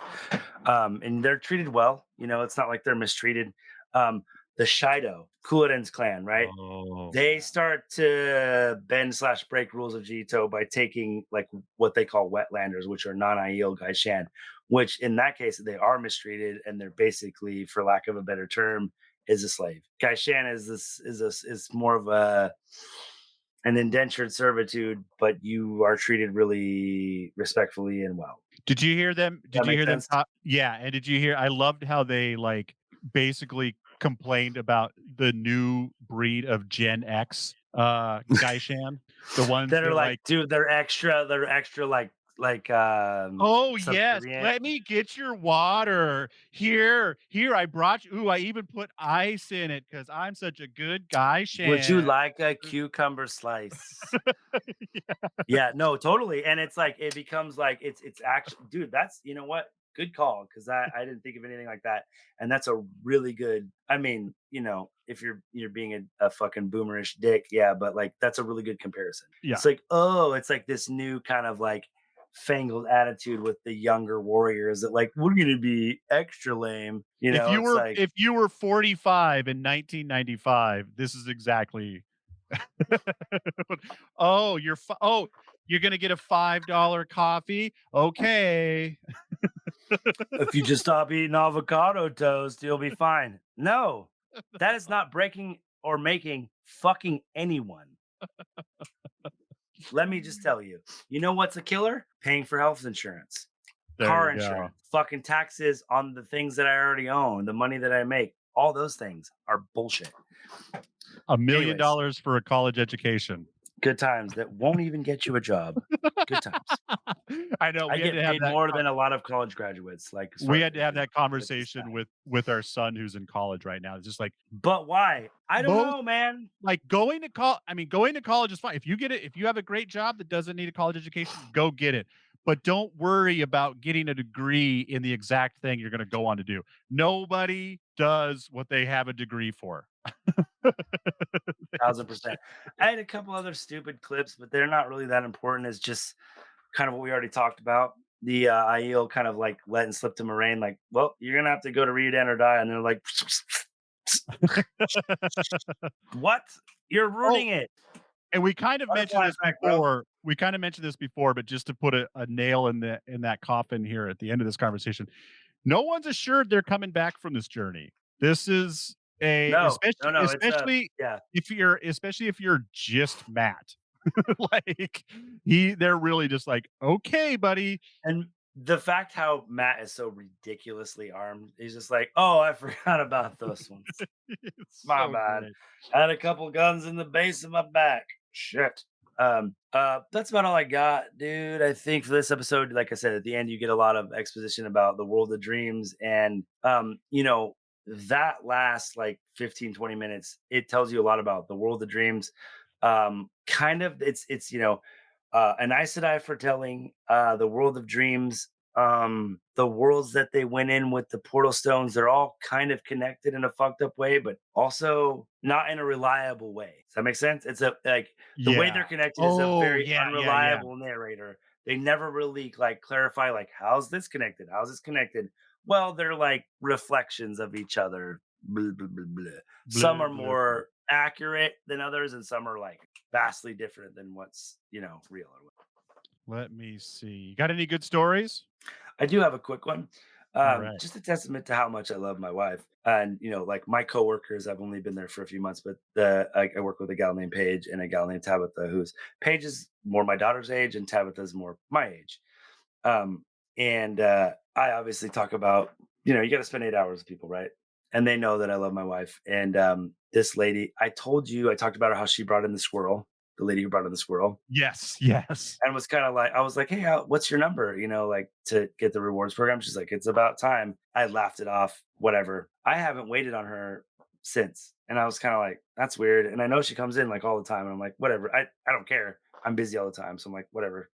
And they're treated well. It's not like they're mistreated. Um, the Shido, Cooladin's clan, right? Oh, They yeah. start to bend slash break rules of Jito by taking like what they call wetlanders, which are non-Aiel Gaishan, which in that case they are mistreated and they're basically, for lack of a better term, is a slave. Gaishan is more of a an indentured servitude, but you are treated really respectfully and well. Did you hear them? Does Did that you make hear them sense? talk? Yeah, and did you hear? I loved how they like basically complained about the new breed of Gen X Gaishan, the ones That are that like, like, dude, they're extra like oh yes, subservient. let me get your water. Here, I brought you. Ooh, I even put ice in it because I'm such a good Would you Gaishan. like a cucumber slice? Yeah, no, totally. And it's like it becomes like it's actually, dude, that's, you know what? Good call, because I didn't think of anything like that. And that's a really good, I mean, if you're being a fucking boomerish dick, yeah, but like that's a really good comparison. Yeah. It's like, oh, it's like this new kind of like fangled attitude with the younger warriors that like we're gonna be extra lame. It's like, If you were 45 in 1995, this is exactly. Oh, you're gonna get a $5 coffee? Okay. if you just stop eating avocado toast, you'll be fine. No, that is not breaking or making fucking anyone. Let me just tell you. You know what's a killer? Paying for health insurance, There car you go. insurance, fucking taxes on the things that I already own, the money that I make. All those things are bullshit. $1 million Anyways, for a college education. good times that won't even get you a job. Good times. I know I get paid more than a lot of college graduates, like as far we as had to have that with this conversation time. with our son who's in college right now. It's just like But why? I don't most know, man. like going to college. I mean, going to college is fine. If you get it, if you have a great job that doesn't need a college education, go get it. But don't worry about getting a degree in the exact thing you're going to go on to do. Nobody does what they have a degree for. 1,000%. I had a couple other stupid clips, but they're not really that important. It's just kind of what we already talked about. The Aiel kind of like letting slip to Moraine, like, well, you're gonna have to go to Rhuidean or die, and they're like, what? You're Oh, ruining it. and we kind of mentioned Butterfly this effect, bro. before. We kind of mentioned this before, but just to put a nail in that coffin here at the end of this conversation, no one's assured they're coming back from this journey. This is a No, no, no. It's a yeah. especially if you're just Matt. Like they're really just like, okay, buddy. And the fact how Matt is so ridiculously armed, he's just like, oh, I forgot about those ones. It's My so bad. great. I had a couple guns in the base of my back. Shit. That's about all I got, dude. I think for this episode, like I said, at the end, you get a lot of exposition about the world of dreams. And that last like 15, 20 minutes, it tells you a lot about the world of dreams. Kind of it's an Aes Sedai foretelling, the world of dreams, the worlds that they went in with the portal stones, they're all kind of connected in a fucked up way, but also not in a reliable way. Does that make sense? It's a like the way Yeah. they're connected is a Oh, very yeah, yeah, yeah. unreliable narrator. They never really like clarify like how's this connected? How's this connected? Well, they're like reflections of each other. Blah, blah, blah, blah. Some Bleh, are bleh, bleh. more accurate than others, and some are like vastly different than what's real or what. Let me see. You got any good stories? I do have a quick one. All right. Just a testament to how much I love my wife. And like my coworkers, I've only been there for a few months, but I work with a gal named Paige and a gal named Tabitha, who's Paige is more my daughter's age and Tabitha's more my age. Um, and I obviously talk about, you got to spend 8 hours with people, right? And they know that I love my wife. And this lady, I told you, I talked about how she brought in the squirrel, the lady who brought in the squirrel, Yes, yes. and was kind of like, I was like, hey, what's your number? Like to get the rewards program. She's like, it's about time. I laughed it off, whatever. I haven't waited on her since. And I was kind of like, that's weird. And I know she comes in like all the time. And I'm like, whatever. I don't care. I'm busy all the time. So I'm like, whatever.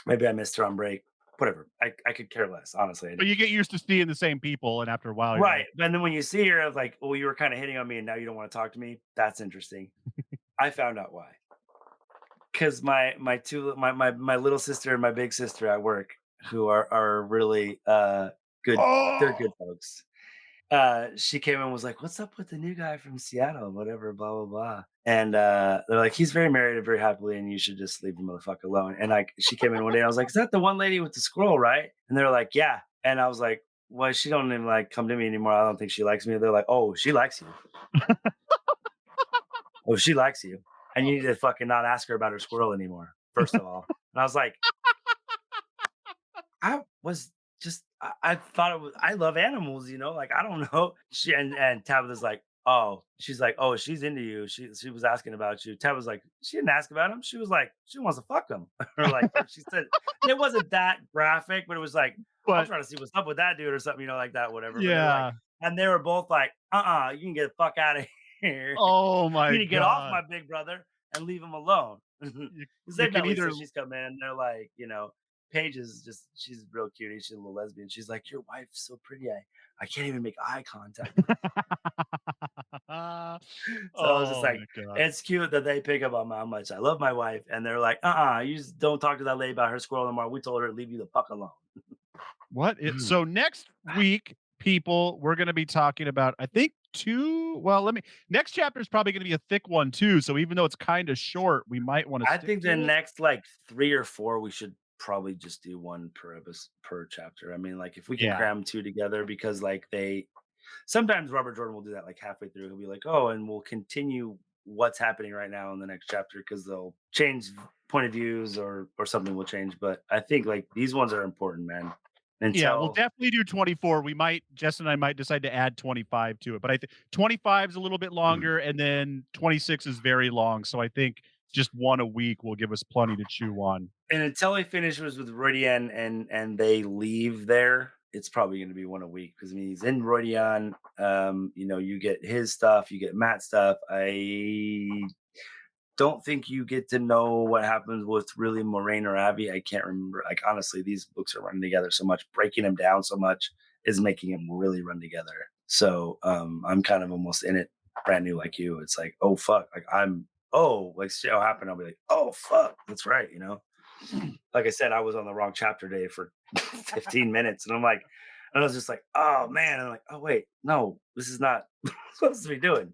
Maybe I missed her on break. Whatever. I could care less, honestly. But you get used to seeing the same people, and after a while, you're Right. like, And then when you see her, like, well, you were kind of hitting on me and now you don't want to talk to me. That's interesting. I found out why. Because my little sister and my big sister at work, who are really good, they're oh, good folks. she came in and was like, "What's up with the new guy from Seattle? Whatever, blah blah blah." And they're like, "He's very married and very happily, and you should just leave the motherfucker alone." And like, she came in one day, and I was like, "Is that the one lady with the squirrel, right?" And they're like, "Yeah." And I was like, "Well, she don't even like come to me anymore. I don't think she likes me." They're like, "Oh, she likes you. Oh, she likes you, and you need to fucking not ask her about her squirrel anymore, first of all." And I was like, I was just I thought it was I love animals, you know, like I don't know. She and Tabitha's like, oh, she's like, oh, she's into you. She was asking about you. Tabitha's like, she didn't ask about him. She was like, she wants to fuck him. or she said, and it wasn't that graphic, but it was like, I'll But try to see what's up with that dude or something, you know, like that, whatever. But they were like, yeah. and they were both like, you can get the fuck out of here. Oh You my need to get off god. my big brother and leave him alone. You, Because you they've can met either Lisa, she's come in, and they're like, you know, Paige is just she's real cutie. She's a little lesbian. She's like, your wife's so pretty. I can't even make eye contact with her. So I was just Oh like, my god. it's cute that they pick up on how much I love my wife. And they're like, you just don't talk to that lady about her squirrel anymore. We told her to leave you the fuck alone. So next week, people, we're going to be talking about, I think, next chapter is probably going to be a thick one too. So even though it's kind of short, we might want to I stick think the to it. next like 3 or 4, we should probably just do one per chapter. I mean, like if we can Yeah. cram 2 together, because like they sometimes Robert Jordan will do that like halfway through. He'll be like, "Oh, and we'll continue what's happening right now in the next chapter because they'll change point of views or something will change." But I think like these ones are important, man. Yeah, we'll Until definitely do 24. Jess and I might decide to add 25 to it, but I think 25 is a little bit longer, and then 26 is very long. So I think just one a week will give us plenty to chew on. and until he finishes with Rhuidean and they leave there, it's probably going to be one a week because I mean he's in Rhuidean. You know, you get his stuff, you get Matt's stuff. I don't think you get to know what happens with really Moraine or Abby. I can't remember. Like honestly, these books are running together so much, breaking them down so much is making them really run together. So I'm kind of almost in it brand new like you. It's like, oh fuck, like like shit will happen. I'll be like, oh fuck, that's right, you know. Like I said, I was on the wrong chapter day for 15 minutes, and I was just like, oh man, and I'm like, oh wait, no, this is not supposed to be doing.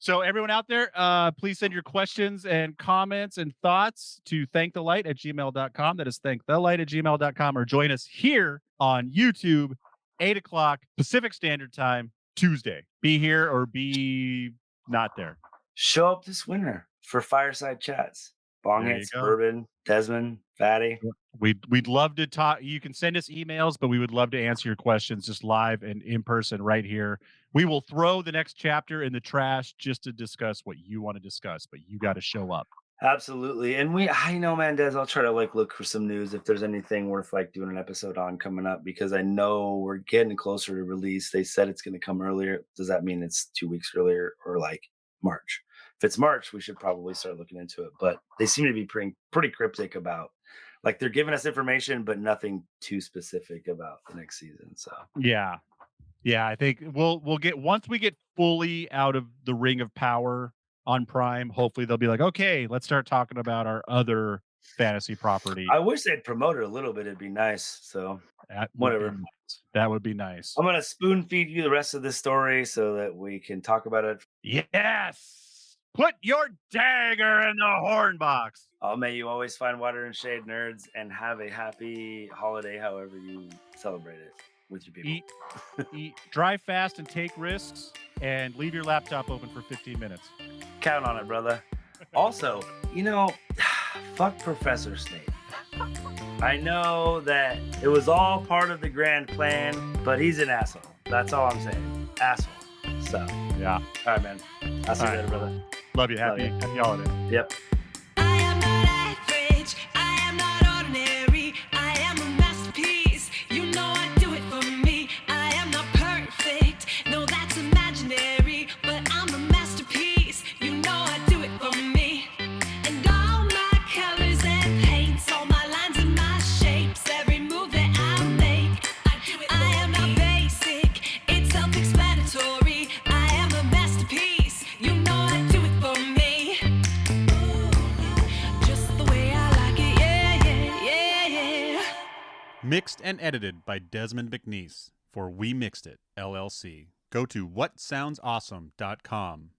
So everyone out there, please send your questions and comments and thoughts to thankthelight@gmail.com. That is thankthelight@gmail.com, or join us here on YouTube, 8 o'clock Pacific Standard Time, Tuesday. Be here or be not there. Show up this winter for fireside chats. Bong There you hits, go. bourbon, Desmond, Fatty. We'd love to talk. You can send us emails, but we would love to answer your questions just live and in person right here. We will throw the next chapter in the trash just to discuss what you want to discuss, but you got to show up. Absolutely. And I know, man, Des, I'll try to like look for some news if there's anything worth like doing an episode on coming up because I know we're getting closer to release. They said it's going to come earlier. Does that mean it's 2 weeks earlier or like March? If it's March, we should probably start looking into it. But they seem to be pretty cryptic about like they're giving us information, but nothing too specific about the next season. So Yeah. Yeah, I think we'll get once we get fully out of the Ring of Power on Prime, hopefully they'll be like, okay, let's start talking about our other fantasy property. I wish they'd promote it a little bit. It'd be nice. So That would be whatever. nice. That would be nice. I'm gonna spoon feed you the rest of this story so that we can talk about it. Yes. Put your dagger in the horn box. May you always find water and shade, nerds, and have a happy holiday, however you celebrate it with your people. Eat, drive fast and take risks, and leave your laptop open for 15 minutes. Count on it, brother. Also, you know, fuck Professor Snape. I know that it was all part of the grand plan, but he's an asshole. That's all I'm saying. Asshole. So, Yeah. all right, man. I'll see you later, brother. Love you. Happy holiday. Yep. I am not average. I am not ordinary. I am a masterpiece. You know I do it for me. I am not perfect. No, that's imaginary. But I'm a masterpiece. You know I do it for me. And all my colors and paints, all my lines and my shapes, every move that I make, I am not basic. It's self-explanatory. I am a masterpiece. You know I do it for me. Just the way I like it, yeah, yeah, yeah, yeah. Mixed and edited by Desmond McNeese. for We Mixed It LLC. Go to whatsoundsawesome.com